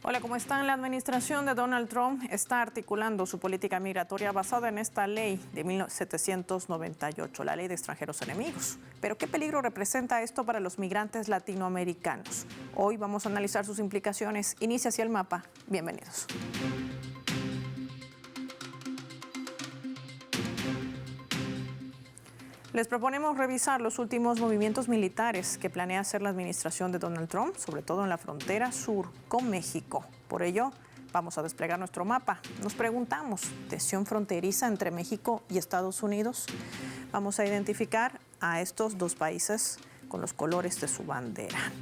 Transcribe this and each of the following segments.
Hola, ¿cómo están? La administración de Donald Trump está articulando su política migratoria basada en esta ley de 1798, la ley de extranjeros enemigos. Pero ¿qué peligro representa esto para los migrantes latinoamericanos? Hoy vamos a analizar sus implicaciones. Inicia así el mapa. Bienvenidos. Les proponemos revisar los últimos movimientos militares que planea hacer la administración de Donald Trump, sobre todo en la frontera sur con México. Por ello, vamos a desplegar nuestro mapa. Nos preguntamos, ¿tensión fronteriza entre México y Estados Unidos? Vamos a identificar a estos dos países con los colores de su bandera.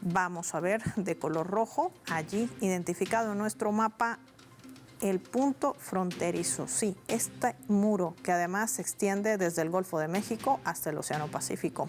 Vamos a ver de color rojo, allí identificado en nuestro mapa, el punto fronterizo, sí, este muro que además se extiende desde el Golfo de México hasta el Océano Pacífico.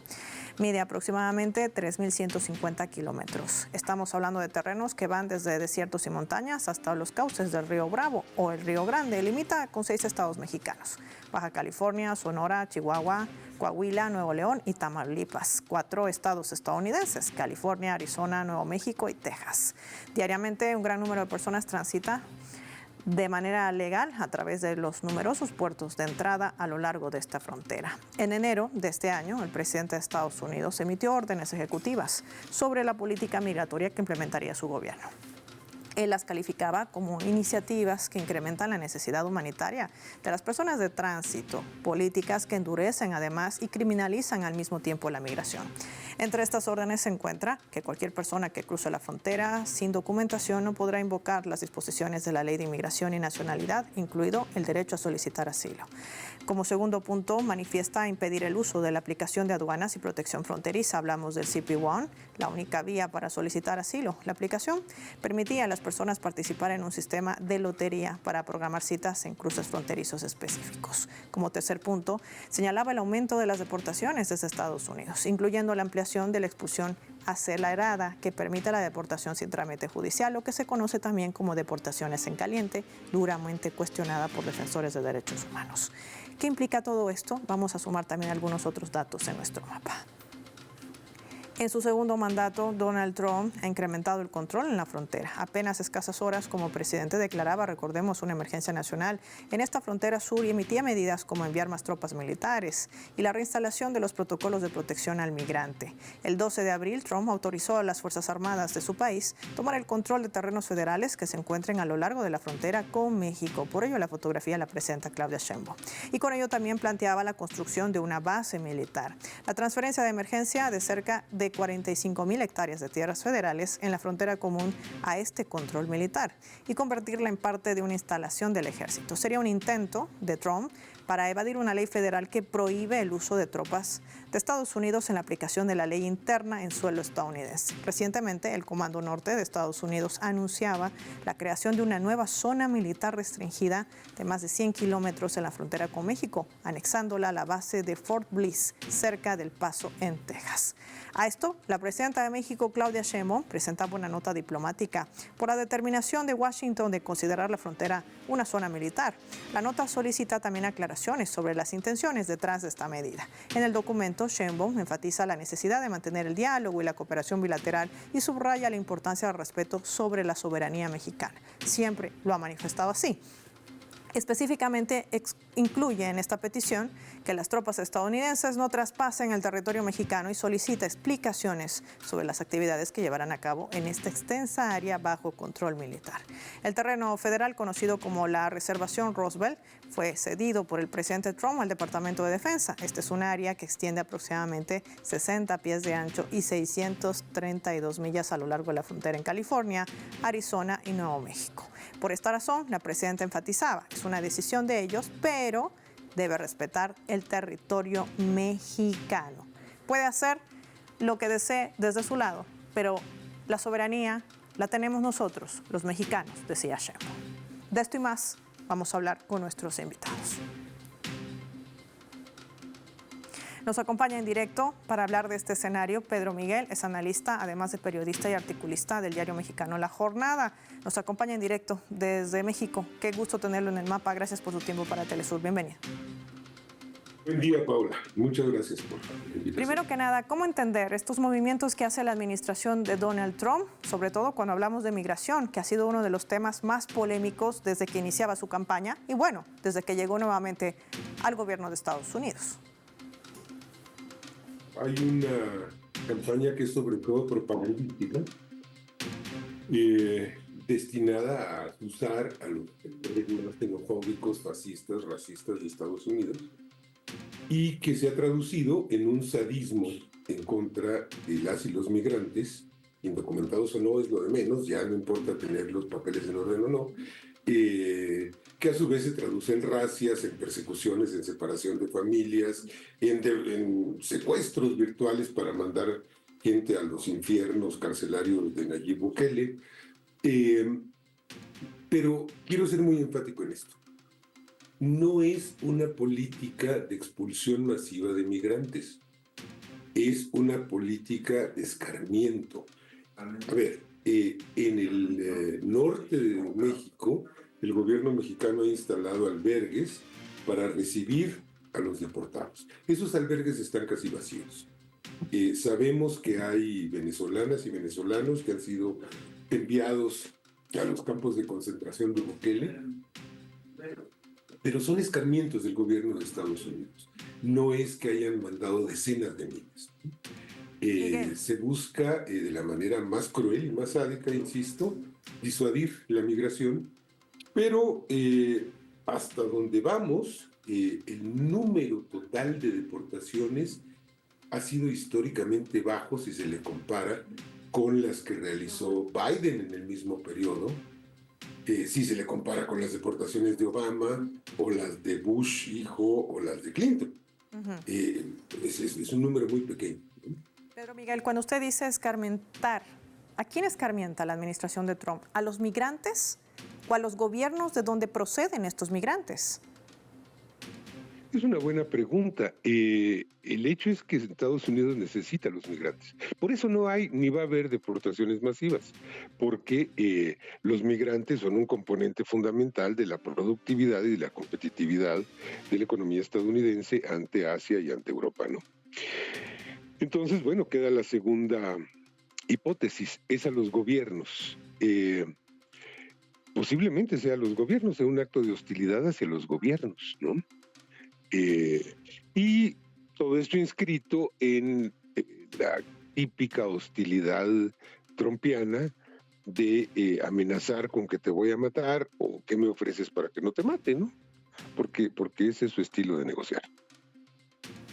Mide aproximadamente 3.150 kilómetros. Estamos hablando de terrenos que van desde desiertos y montañas hasta los cauces del río Bravo o el río Grande. Limita con 6 estados mexicanos: Baja California, Sonora, Chihuahua, Coahuila, Nuevo León y Tamaulipas. 4 estados estadounidenses: California, Arizona, Nuevo México y Texas. Diariamente un gran número de personas transita de manera legal a través de los numerosos puertos de entrada a lo largo de esta frontera. En enero de este año, el presidente de Estados Unidos emitió órdenes ejecutivas sobre la política migratoria que implementaría su gobierno. Él las calificaba como iniciativas que incrementan la necesidad humanitaria de las personas de tránsito, políticas que endurecen además y criminalizan al mismo tiempo la migración. Entre estas órdenes se encuentra que cualquier persona que cruce la frontera sin documentación no podrá invocar las disposiciones de la Ley de Inmigración y Nacionalidad, incluido el derecho a solicitar asilo. Como segundo punto, manifiesta impedir el uso de la aplicación de aduanas y protección fronteriza. Hablamos del CP1, la única vía para solicitar asilo. La aplicación permitía a las personas participar en un sistema de lotería para programar citas en cruces fronterizos específicos. Como tercer punto, señalaba el aumento de las deportaciones desde Estados Unidos, incluyendo la ampliación de la expulsión acelerada que permite la deportación sin trámite judicial, lo que se conoce también como deportaciones en caliente, duramente cuestionada por defensores de derechos humanos. ¿Qué implica todo esto? Vamos a sumar también algunos otros datos en nuestro mapa. En su segundo mandato, Donald Trump ha incrementado el control en la frontera. Apenas escasas horas como presidente declaraba, recordemos, una emergencia nacional en esta frontera sur y emitía medidas como enviar más tropas militares y la reinstalación de los protocolos de protección al migrante. El 12 de abril, Trump autorizó a las Fuerzas Armadas de su país tomar el control de terrenos federales que se encuentren a lo largo de la frontera con México. Por ello, la fotografía la presenta Claudia Sheinbaum. Y con ello también planteaba la construcción de una base militar. La transferencia de emergencia de cerca de 45.000 hectáreas de tierras federales en la frontera común a este control militar y convertirla en parte de una instalación del ejército. Sería un intento de Trump para evadir una ley federal que prohíbe el uso de tropas de Estados Unidos en la aplicación de la ley interna en suelo estadounidense. Recientemente, el Comando Norte de Estados Unidos anunciaba la creación de una nueva zona militar restringida de más de 100 kilómetros en la frontera con México, anexándola a la base de Fort Bliss, cerca del Paso, en Texas. A esto, la presidenta de México, Claudia Sheinbaum, presentaba una nota diplomática por la determinación de Washington de considerar la frontera una zona militar. La nota solicita también aclaraciones sobre las intenciones detrás de esta medida. En el documento, Sheinbaum enfatiza la necesidad de mantener el diálogo y la cooperación bilateral y subraya la importancia del respeto sobre la soberanía mexicana. Siempre lo ha manifestado así. Específicamente incluye en esta petición que las tropas estadounidenses no traspasen el territorio mexicano y solicita explicaciones sobre las actividades que llevarán a cabo en esta extensa área bajo control militar. El terreno federal, conocido como la Reservación Roosevelt, fue cedido por el presidente Trump al Departamento de Defensa. Esta es un área que extiende aproximadamente 60 pies de ancho y 632 millas a lo largo de la frontera en California, Arizona y Nuevo México. Por esta razón, la presidenta enfatizaba, es una decisión de ellos, pero debe respetar el territorio mexicano. Puede hacer lo que desee desde su lado, pero la soberanía la tenemos nosotros, los mexicanos, decía Sheinbaum. De esto y más vamos a hablar con nuestros invitados. Nos acompaña en directo para hablar de este escenario Pedro Miguel, es analista, además de periodista y articulista del diario mexicano La Jornada. Nos acompaña en directo desde México. Qué gusto tenerlo en el mapa. Gracias por su tiempo para Telesur. Bienvenido. Buen día, Paula. Muchas gracias por la invitación. Primero que nada, ¿cómo entender estos movimientos que hace la administración de Donald Trump, sobre todo cuando hablamos de migración, que ha sido uno de los temas más polémicos desde que iniciaba su campaña y bueno, desde que llegó nuevamente al gobierno de Estados Unidos? Hay una campaña que es sobre todo propagandística, destinada a acusar a los más xenofóbicos, fascistas, racistas de Estados Unidos, y que se ha traducido en un sadismo en contra de las y los migrantes, indocumentados o no es lo de menos, ya no importa tener los papeles en orden o no, que a su vez se traduce en racias, en persecuciones, en separación de familias, en secuestros virtuales para mandar gente a los infiernos carcelarios de Nayib Bukele. Pero quiero ser muy enfático en esto. No es una política de expulsión masiva de migrantes, es una política de escarmiento. A ver, en el norte de México, el gobierno mexicano ha instalado albergues para recibir a los deportados. Esos albergues están casi vacíos. Sabemos que hay venezolanas y venezolanos que han sido enviados a los campos de concentración de Bukele, pero son escarmientos del gobierno de Estados Unidos. No es que hayan mandado decenas de miles. Se busca de la manera más cruel y más sádica, insisto, disuadir la migración, pero hasta donde vamos, el número total de deportaciones ha sido históricamente bajo si se le compara con las que realizó Biden en el mismo periodo, si se le compara con las deportaciones de Obama o las de Bush hijo o las de Clinton. Es un número muy pequeño. Pedro Miguel, cuando usted dice escarmentar, ¿a quién escarmienta la administración de Trump? ¿A los migrantes o a los gobiernos de donde proceden estos migrantes? Es una buena pregunta. El hecho es que Estados Unidos necesita a los migrantes. Por eso no hay ni va a haber deportaciones masivas, porque los migrantes son un componente fundamental de la productividad y de la competitividad de la economía estadounidense ante Asia y ante Europa, ¿no? Entonces, bueno, queda la segunda hipótesis, es a los gobiernos. Posiblemente sea a los gobiernos, sea un acto de hostilidad hacia los gobiernos, ¿no? Y todo esto inscrito en la típica hostilidad trumpiana de amenazar con que te voy a matar o qué me ofreces para que no te mate, ¿no? Porque ese es su estilo de negociar.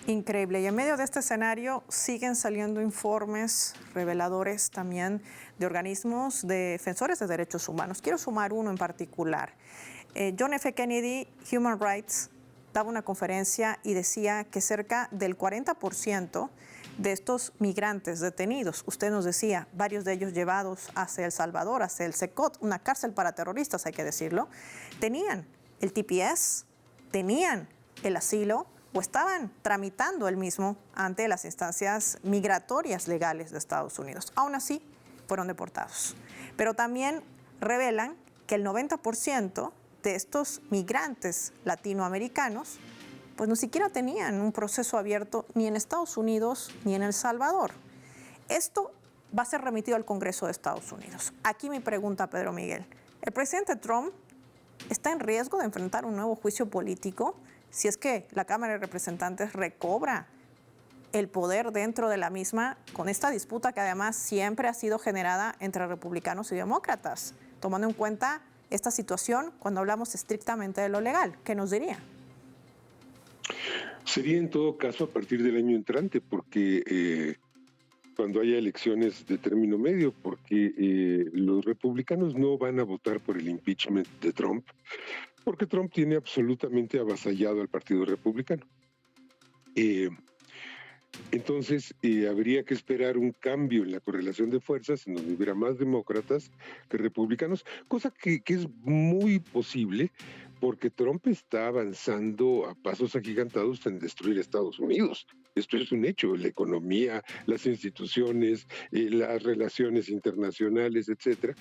Increíble. Y en medio de este escenario siguen saliendo informes reveladores también de organismos defensores de derechos humanos. Quiero sumar uno en particular. John F. Kennedy, Human Rights, daba una conferencia y decía que cerca del 40% de estos migrantes detenidos, usted nos decía, varios de ellos llevados hacia El Salvador, hacia el CECOT, una cárcel para terroristas, hay que decirlo, tenían el TPS, tenían el asilo o estaban tramitando el mismo ante las instancias migratorias legales de Estados Unidos. Aún así, fueron deportados. Pero también revelan que el 90% de estos migrantes latinoamericanos, pues ni siquiera tenían un proceso abierto ni en Estados Unidos ni en El Salvador. Esto va a ser remitido al Congreso de Estados Unidos. Aquí mi pregunta, Pedro Miguel. ¿El presidente Trump está en riesgo de enfrentar un nuevo juicio político si es que la Cámara de Representantes recobra el poder dentro de la misma con esta disputa que además siempre ha sido generada entre republicanos y demócratas, tomando en cuenta esta situación cuando hablamos estrictamente de lo legal? ¿Qué nos diría? Sería en todo caso a partir del año entrante, porque cuando haya elecciones de término medio, porque los republicanos no van a votar por el impeachment de Trump, porque Trump tiene absolutamente avasallado al Partido Republicano. Entonces, habría que esperar un cambio en la correlación de fuerzas en donde hubiera más demócratas que republicanos, cosa que es muy posible porque Trump está avanzando a pasos agigantados en destruir Estados Unidos. Esto es un hecho, la economía, las instituciones, las relaciones internacionales, etcétera.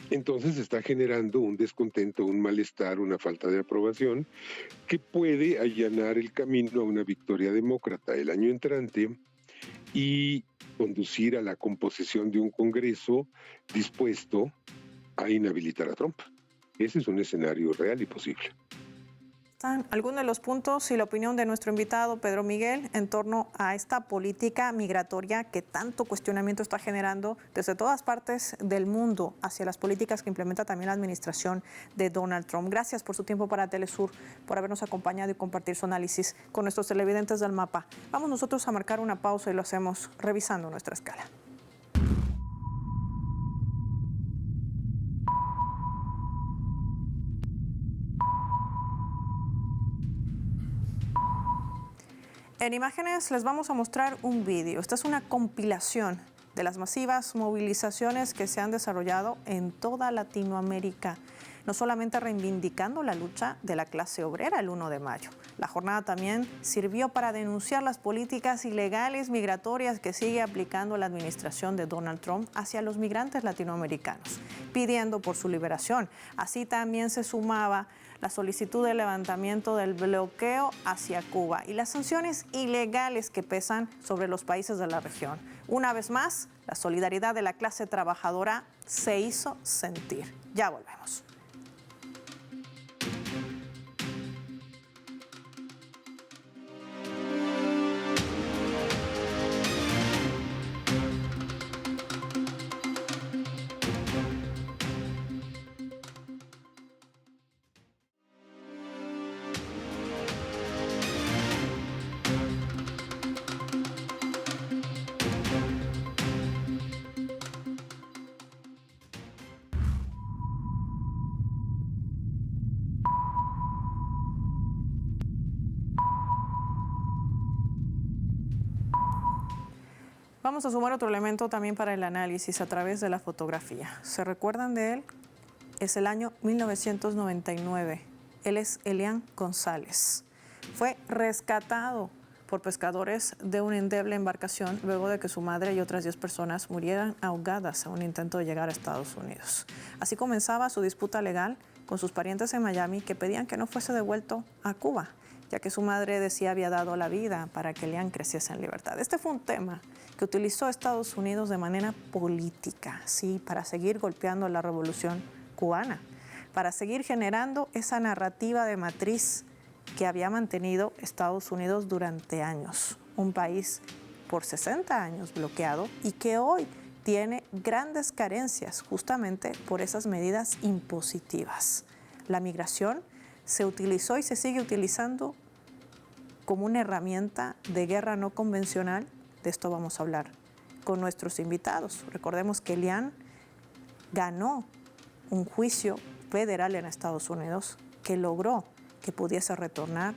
Entonces está generando un descontento, un malestar, una falta de aprobación que puede allanar el camino a una victoria demócrata el año entrante y conducir a la composición de un Congreso dispuesto a inhabilitar a Trump. Ese es un escenario real y posible. Están algunos de los puntos y la opinión de nuestro invitado Pedro Miguel en torno a esta política migratoria que tanto cuestionamiento está generando desde todas partes del mundo hacia las políticas que implementa también la administración de Donald Trump. Gracias por su tiempo para Telesur, por habernos acompañado y compartir su análisis con nuestros televidentes del mapa. Vamos nosotros a marcar una pausa y lo hacemos revisando nuestra escala. En imágenes les vamos a mostrar un vídeo. Esta es una compilación de las masivas movilizaciones que se han desarrollado en toda Latinoamérica, no solamente reivindicando la lucha de la clase obrera el 1 de mayo. La jornada también sirvió para denunciar las políticas ilegales migratorias que sigue aplicando la administración de Donald Trump hacia los migrantes latinoamericanos, pidiendo por su liberación. Así también se sumaba la solicitud de levantamiento del bloqueo hacia Cuba y las sanciones ilegales que pesan sobre los países de la región. Una vez más, la solidaridad de la clase trabajadora se hizo sentir. Ya volvemos. Vamos a sumar otro elemento también para el análisis a través de la fotografía. ¿Se recuerdan de él? Es el año 1999. Él es Elian González. Fue rescatado por pescadores de una endeble embarcación luego de que su madre y otras 10 personas murieran ahogadas en un intento de llegar a Estados Unidos. Así comenzaba su disputa legal con sus parientes en Miami que pedían que no fuese devuelto a Cuba, ya que su madre decía había dado la vida para que Elian creciese en libertad. Este fue un tema que utilizó Estados Unidos de manera política, sí, para seguir golpeando la revolución cubana, para seguir generando esa narrativa de matriz que había mantenido Estados Unidos durante años, un país por 60 años bloqueado y que hoy tiene grandes carencias justamente por esas medidas impositivas. La migración se utilizó y se sigue utilizando como una herramienta de guerra no convencional. De esto vamos a hablar con nuestros invitados. Recordemos que Elian ganó un juicio federal en Estados Unidos que logró que pudiese retornar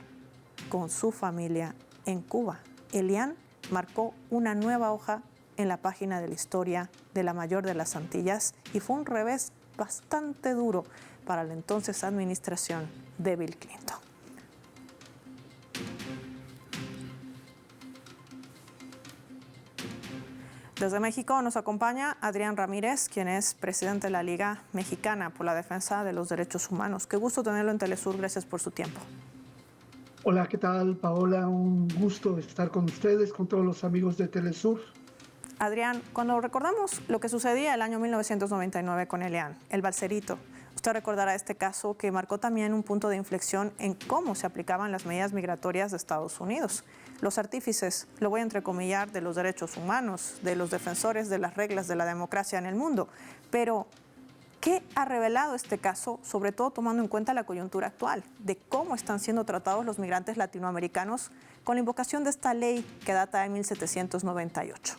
con su familia en Cuba. Elian marcó una nueva hoja en la página de la historia de la mayor de las Antillas y fue un revés bastante duro para la entonces administración de Bill Clinton. Desde México nos acompaña Adrián Ramírez, quien es presidente de la Liga Mexicana por la Defensa de los Derechos Humanos. Qué gusto tenerlo en Telesur, gracias por su tiempo. Hola, ¿qué tal, Paola? Un gusto estar con ustedes, con todos los amigos de Telesur. Adrián, cuando recordamos lo que sucedía el año 1999 con Elian, el balserito, usted recordará este caso que marcó también un punto de inflexión en cómo se aplicaban las medidas migratorias de Estados Unidos. Los artífices, lo voy a entrecomillar, de los derechos humanos, de los defensores de las reglas de la democracia en el mundo. Pero, ¿qué ha revelado este caso, sobre todo tomando en cuenta la coyuntura actual, de cómo están siendo tratados los migrantes latinoamericanos con la invocación de esta ley que data de 1798?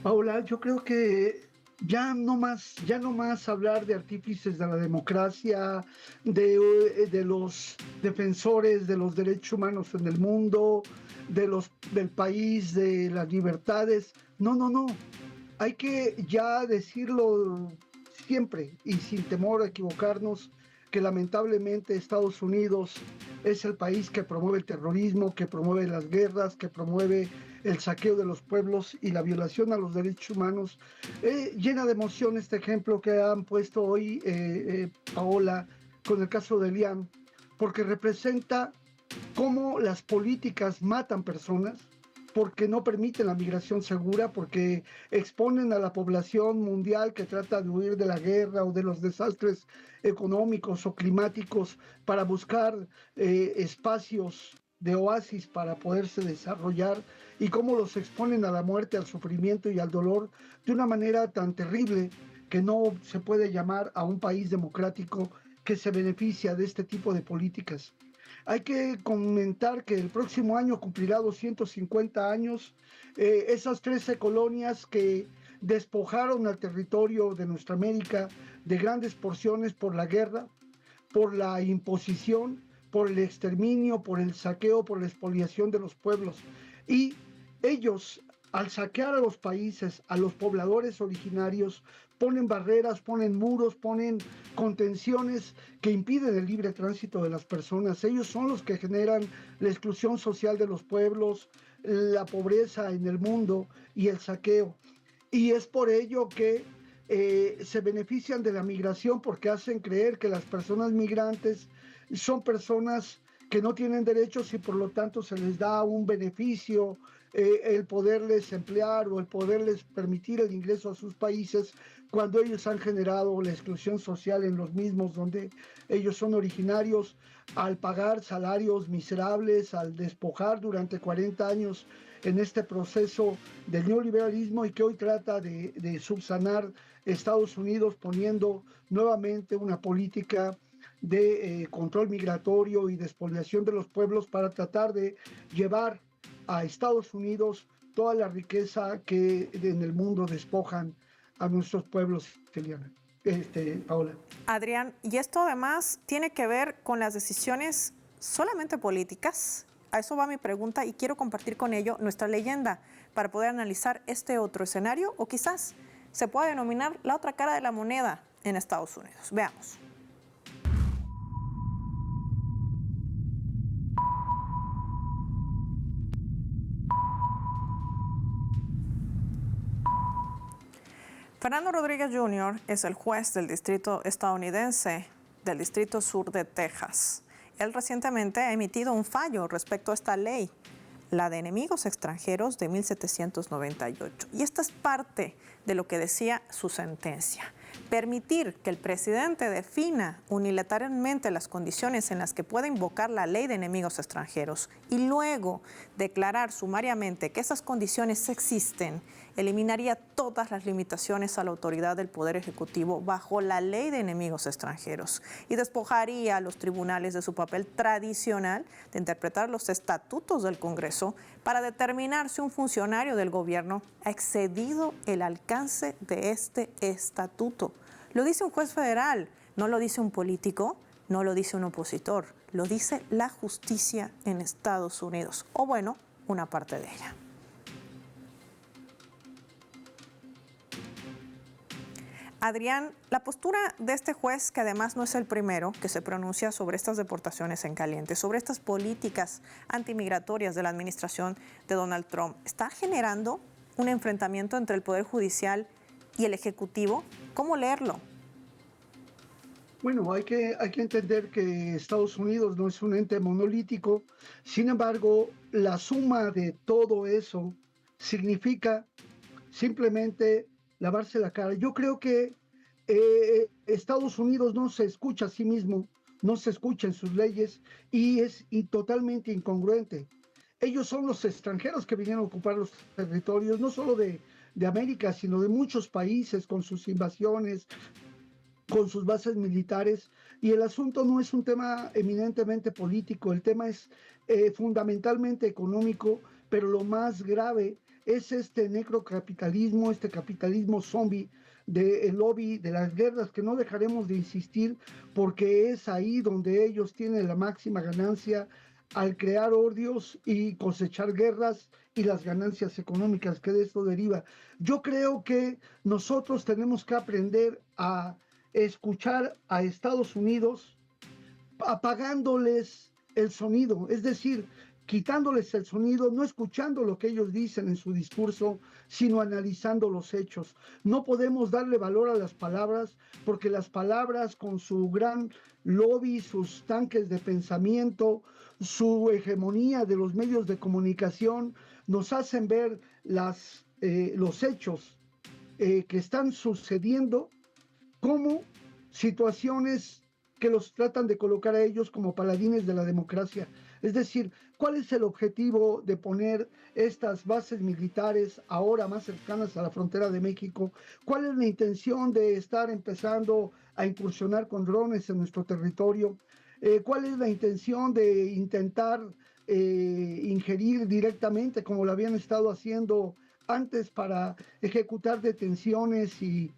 Paola, yo creo que ya no más hablar de artífices de la democracia, de los defensores de los derechos humanos en el mundo, del país, de las libertades. No. Hay que ya decirlo siempre y sin temor a equivocarnos, que lamentablemente Estados Unidos es el país que promueve el terrorismo, que promueve las guerras, que promueve el saqueo de los pueblos y la violación a los derechos humanos. Llena de emoción este ejemplo que han puesto hoy Paola con el caso de Elian, porque representa cómo las políticas matan personas, porque no permiten la migración segura, porque exponen a la población mundial que trata de huir de la guerra o de los desastres económicos o climáticos para buscar espacios de oasis para poderse desarrollar, y cómo los exponen a la muerte, al sufrimiento y al dolor de una manera tan terrible que no se puede llamar a un país democrático que se beneficia de este tipo de políticas. Hay que comentar que el próximo año cumplirá 250 años esas 13 colonias que despojaron al territorio de nuestra América de grandes porciones por la guerra, por la imposición, por el exterminio, por el saqueo, por la expoliación de los pueblos. Y ellos, al saquear a los países, a los pobladores originarios, ponen barreras, ponen muros, ponen contenciones que impiden el libre tránsito de las personas. Ellos son los que generan la exclusión social de los pueblos, la pobreza en el mundo y el saqueo. Y es por ello que se benefician de la migración, porque hacen creer que las personas migrantes son personas que no tienen derechos y por lo tanto se les da un beneficio, el poderles emplear o el poderles permitir el ingreso a sus países, cuando ellos han generado la exclusión social en los mismos donde ellos son originarios, al pagar salarios miserables, al despojar durante 40 años en este proceso del neoliberalismo, y que hoy trata de subsanar Estados Unidos poniendo nuevamente una política de control migratorio y de expoliación de los pueblos para tratar de llevar a Estados Unidos toda la riqueza que en el mundo despojan a nuestros pueblos, Paola. Adrián, y esto además tiene que ver con las decisiones solamente políticas. A eso va mi pregunta y quiero compartir con ello nuestra leyenda para poder analizar este otro escenario, o quizás se pueda denominar la otra cara de la moneda en Estados Unidos. Veamos. Fernando Rodríguez Jr. es el juez del distrito estadounidense del Distrito Sur de Texas. Él recientemente ha emitido un fallo respecto a esta ley, la de enemigos extranjeros de 1798. Y esta es parte de lo que decía su sentencia: permitir que el presidente defina unilateralmente las condiciones en las que puede invocar la ley de enemigos extranjeros y luego declarar sumariamente que esas condiciones existen, eliminaría todas las limitaciones a la autoridad del Poder Ejecutivo bajo la ley de enemigos extranjeros y despojaría a los tribunales de su papel tradicional de interpretar los estatutos del Congreso para determinar si un funcionario del gobierno ha excedido el alcance de este estatuto. Lo dice un juez federal, no lo dice un político, no lo dice un opositor, lo dice la justicia en Estados Unidos, o bueno, una parte de ella. Adrián, la postura de este juez, que además no es el primero que se pronuncia sobre estas deportaciones en caliente, sobre estas políticas antimigratorias de la administración de Donald Trump, ¿está generando un enfrentamiento entre el Poder Judicial y el Ejecutivo? ¿Cómo leerlo? Bueno, hay que entender que Estados Unidos no es un ente monolítico. Sin embargo, la suma de todo eso significa simplemente lavarse la cara. Yo creo que Estados Unidos no se escucha a sí mismo, no se escucha en sus leyes y es totalmente incongruente. Ellos son los extranjeros que vinieron a ocupar los territorios, no solo de América, sino de muchos países, con sus invasiones, con sus bases militares. Y el asunto no es un tema eminentemente político, el tema es fundamentalmente económico, pero lo más grave es este necrocapitalismo, este capitalismo zombie del lobby de las guerras, que no dejaremos de insistir porque es ahí donde ellos tienen la máxima ganancia al crear odios y cosechar guerras y las ganancias económicas que de esto deriva. Yo creo que nosotros tenemos que aprender a escuchar a Estados Unidos apagándoles el sonido, es decir, quitándoles el sonido, no escuchando lo que ellos dicen en su discurso, sino analizando los hechos. No podemos darle valor a las palabras, porque las palabras con su gran lobby, sus tanques de pensamiento, su hegemonía de los medios de comunicación, nos hacen ver los hechos que están sucediendo como situaciones que los tratan de colocar a ellos como paladines de la democracia. Es decir, ¿cuál es el objetivo de poner estas bases militares ahora más cercanas a la frontera de México? ¿Cuál es la intención de estar empezando a incursionar con drones en nuestro territorio? ¿Cuál es la intención de intentar ingerir directamente, como lo habían estado haciendo antes, para ejecutar detenciones y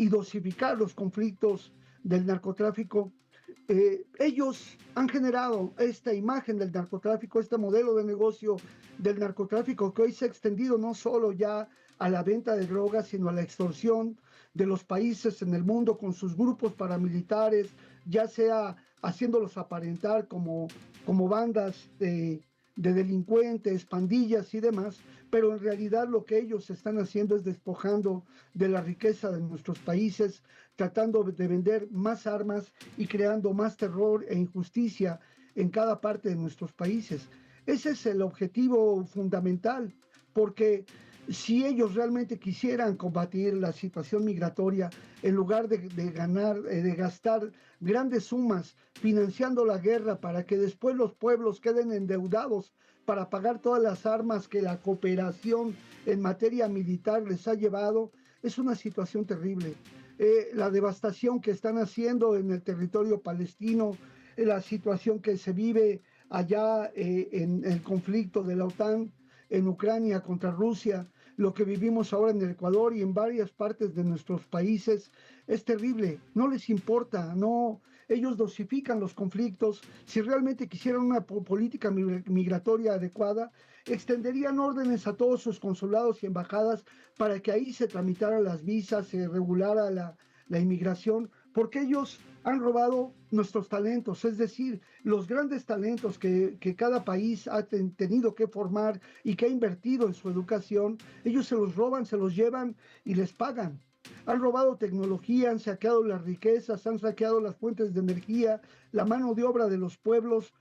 dosificar los conflictos del narcotráfico? Ellos han generado esta imagen del narcotráfico, este modelo de negocio del narcotráfico, que hoy se ha extendido no solo ya a la venta de drogas, sino a la extorsión de los países en el mundo con sus grupos paramilitares, ya sea haciéndolos aparentar como bandas de delincuentes, pandillas y demás, pero en realidad lo que ellos están haciendo es despojando de la riqueza de nuestros países, tratando de vender más armas y creando más terror e injusticia en cada parte de nuestros países. Ese es el objetivo fundamental, porque si ellos realmente quisieran combatir la situación migratoria, en lugar de gastar grandes sumas financiando la guerra para que después los pueblos queden endeudados para pagar todas las armas que la cooperación en materia militar les ha llevado, es una situación terrible. La devastación que están haciendo en el territorio palestino, la situación que se vive allá en el conflicto de la OTAN en Ucrania contra Rusia, lo que vivimos ahora en el Ecuador y en varias partes de nuestros países, es terrible. No les importa, no, ellos dosifican los conflictos. Si realmente quisieran una política migratoria adecuada, extenderían órdenes a todos sus consulados y embajadas para que ahí se tramitaran las visas, se regulara la inmigración, porque ellos han robado nuestros talentos, es decir, los grandes talentos que cada país ha tenido que formar y que ha invertido en su educación. Ellos se los roban, se los llevan y les pagan. Han robado tecnología, han saqueado las riquezas, han saqueado las fuentes de energía, la mano de obra de los pueblos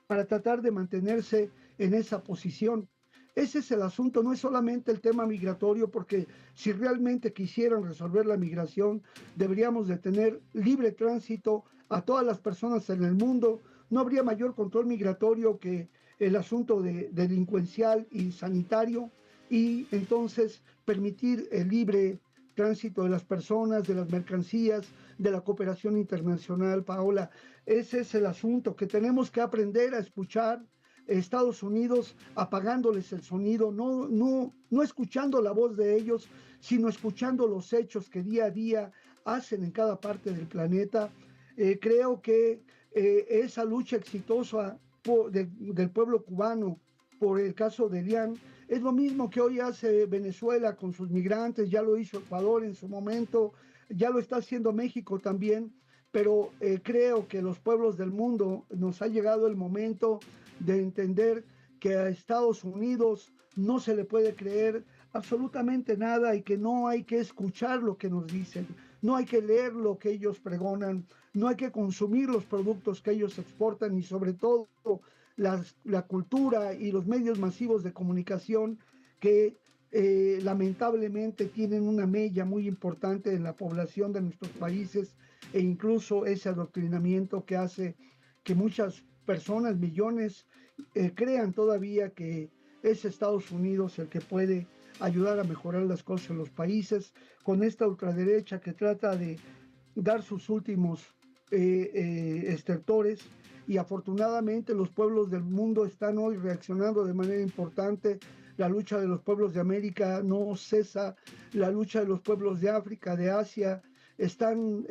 para tratar de mantenerse en esa posición. Ese es el asunto, no es solamente el tema migratorio, porque si realmente quisieran resolver la migración, deberíamos de tener libre tránsito a todas las personas en el mundo. No habría mayor control migratorio que el asunto delincuencial y sanitario, y entonces permitir el libre tránsito de las personas, de las mercancías, de la cooperación internacional. Paola, ese es el asunto, que tenemos que aprender a escuchar Estados Unidos, apagándoles el sonido, no escuchando la voz de ellos, sino escuchando los hechos que día a día hacen en cada parte del planeta. Creo que esa lucha exitosa del pueblo cubano por el caso de Elian es lo mismo que hoy hace Venezuela con sus migrantes, ya lo hizo Ecuador en su momento, ya lo está haciendo México también, pero creo que los pueblos del mundo nos ha llegado el momento de entender que a Estados Unidos no se le puede creer absolutamente nada y que no hay que escuchar lo que nos dicen, no hay que leer lo que ellos pregonan, no hay que consumir los productos que ellos exportan y sobre todo la cultura y los medios masivos de comunicación que lamentablemente tienen una mella muy importante en la población de nuestros países, e incluso ese adoctrinamiento que hace que muchas personas, millones, crean todavía que es Estados Unidos el que puede ayudar a mejorar las cosas en los países, con esta ultraderecha que trata de dar sus últimos estertores. Y afortunadamente los pueblos del mundo están hoy reaccionando de manera importante. La lucha de los pueblos de América no cesa, la lucha de los pueblos de África, de Asia, están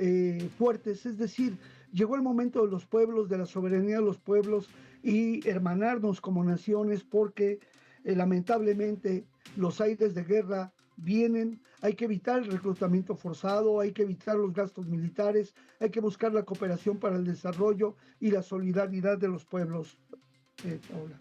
fuertes. Es decir, llegó el momento de los pueblos, de la soberanía de los pueblos y hermanarnos como naciones, porque lamentablemente los aires de guerra vienen, hay que evitar el reclutamiento forzado, hay que evitar los gastos militares, hay que buscar la cooperación para el desarrollo y la solidaridad de los pueblos. Paola.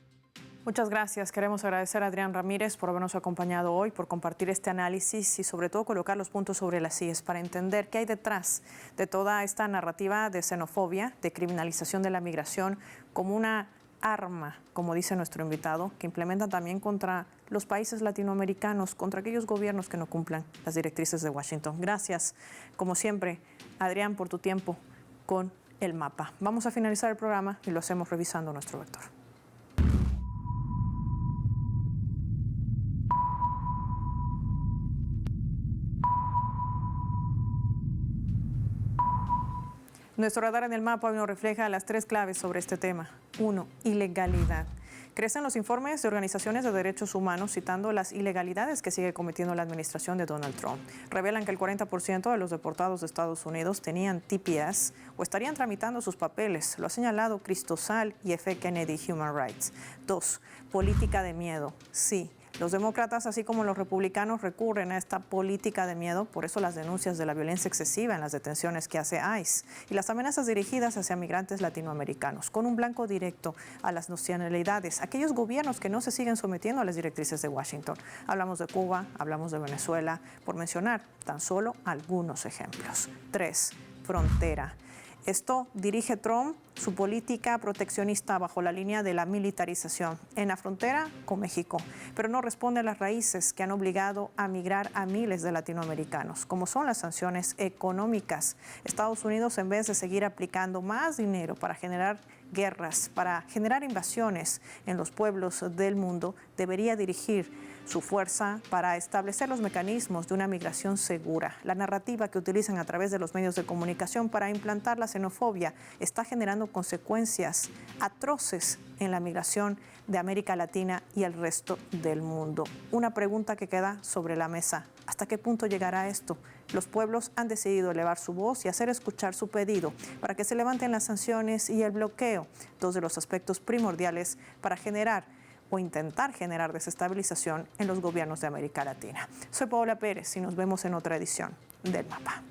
Muchas gracias. Queremos agradecer a Adrián Ramírez por habernos acompañado hoy, por compartir este análisis y sobre todo colocar los puntos sobre las IES para entender qué hay detrás de toda esta narrativa de xenofobia, de criminalización de la migración como una arma, como dice nuestro invitado, que implementan también contra los países latinoamericanos, contra aquellos gobiernos que no cumplan las directrices de Washington. Gracias, como siempre, Adrián, por tu tiempo con el mapa. Vamos a finalizar el programa y lo hacemos revisando nuestro vector. Nuestro radar en el mapa hoy nos refleja las 3 claves sobre este tema. 1. Ilegalidad. Crecen los informes de organizaciones de derechos humanos citando las ilegalidades que sigue cometiendo la administración de Donald Trump. Revelan que el 40% de los deportados de Estados Unidos tenían TPS o estarían tramitando sus papeles. Lo ha señalado Cristosal y F. Kennedy Human Rights. 2. Política de miedo. Sí. Los demócratas, así como los republicanos, recurren a esta política de miedo, por eso las denuncias de la violencia excesiva en las detenciones que hace ICE y las amenazas dirigidas hacia migrantes latinoamericanos, con un blanco directo a las nacionalidades, aquellos gobiernos que no se siguen sometiendo a las directrices de Washington. Hablamos de Cuba, hablamos de Venezuela, por mencionar tan solo algunos ejemplos. 3. Frontera. Esto dirige Trump su política proteccionista bajo la línea de la militarización en la frontera con México, pero no responde a las raíces que han obligado a migrar a miles de latinoamericanos, como son las sanciones económicas. Estados Unidos, en vez de seguir aplicando más dinero para generar guerras, para generar invasiones en los pueblos del mundo, debería dirigir su fuerza para establecer los mecanismos de una migración segura. La narrativa que utilizan a través de los medios de comunicación para implantar la xenofobia está generando consecuencias atroces en la migración de América Latina y el resto del mundo. Una pregunta que queda sobre la mesa: ¿hasta qué punto llegará esto? Los pueblos han decidido elevar su voz y hacer escuchar su pedido para que se levanten las sanciones y el bloqueo, 2 de los aspectos primordiales para generar o intentar generar desestabilización en los gobiernos de América Latina. Soy Paola Pérez y nos vemos en otra edición del Mapa.